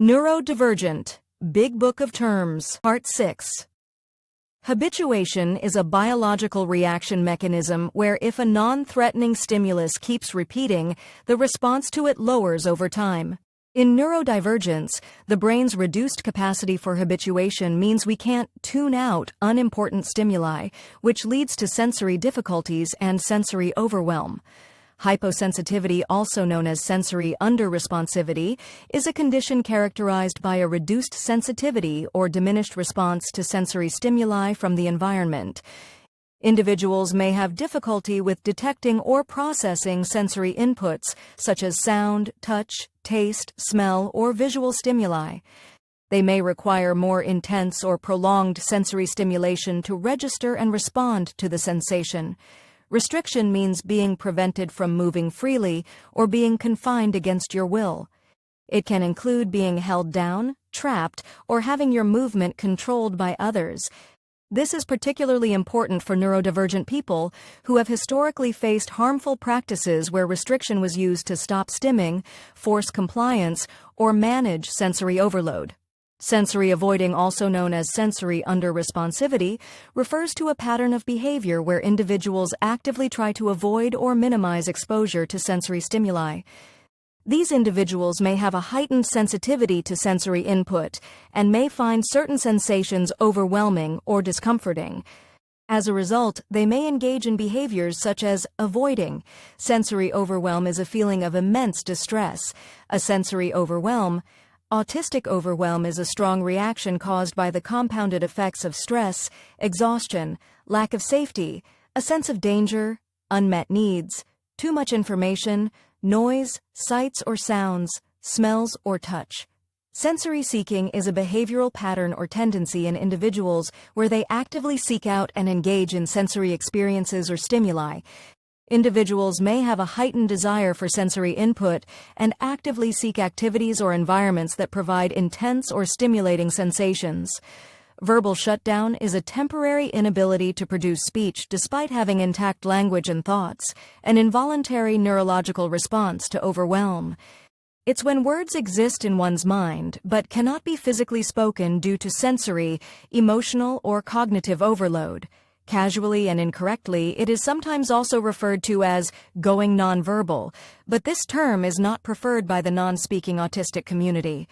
Neurodivergent, Big Book of Terms, Part 6. Habituation is a biological reaction mechanism where if a non-threatening stimulus keeps repeating, the response to it lowers over time. In neurodivergence, the brain's reduced capacity for habituation means we can't tune out unimportant stimuli, which leads to sensory difficulties and sensory overwhelm. Hyposensitivity, also known as sensory underresponsivity, is a condition characterized by a reduced sensitivity or diminished response to sensory stimuli from the environment. Individuals may have difficulty with detecting or processing sensory inputs, such as sound, touch, taste, smell, or visual stimuli. They may require more intense or prolonged sensory stimulation to register and respond to the sensation. Restriction means being prevented from moving freely or being confined against your will. It can include being held down, trapped, or having your movement controlled by others. This is particularly important for neurodivergent people who have historically faced harmful practices where restriction was used to stop stimming, force compliance, or manage sensory overload. Sensory avoiding, also known as sensory underresponsivity, refers to a pattern of behavior where individuals actively try to avoid or minimize exposure to sensory stimuli. These individuals may have a heightened sensitivity to sensory input and may find certain sensations overwhelming or discomforting. As a result, they may engage in behaviors such as avoiding. Sensory overwhelm is a feeling of immense distress. A sensory overwhelm. Autistic overwhelm is a strong reaction caused by the compounded effects of stress, exhaustion, lack of safety, a sense of danger, unmet needs, too much information, noise, sights or sounds, smells or touch. Sensory seeking is a behavioral pattern or tendency in individuals where they actively seek out and engage in sensory experiences or stimuli. Individuals may have a heightened desire for sensory input and actively seek activities or environments that provide intense or stimulating sensations. Verbal shutdown is a temporary inability to produce speech despite having intact language and thoughts, an involuntary neurological response to overwhelm. It's when words exist in one's mind but cannot be physically spoken due to sensory, emotional, or cognitive overload. Casually and incorrectly, it is sometimes also referred to as going nonverbal, but this term is not preferred by the non-speaking autistic community.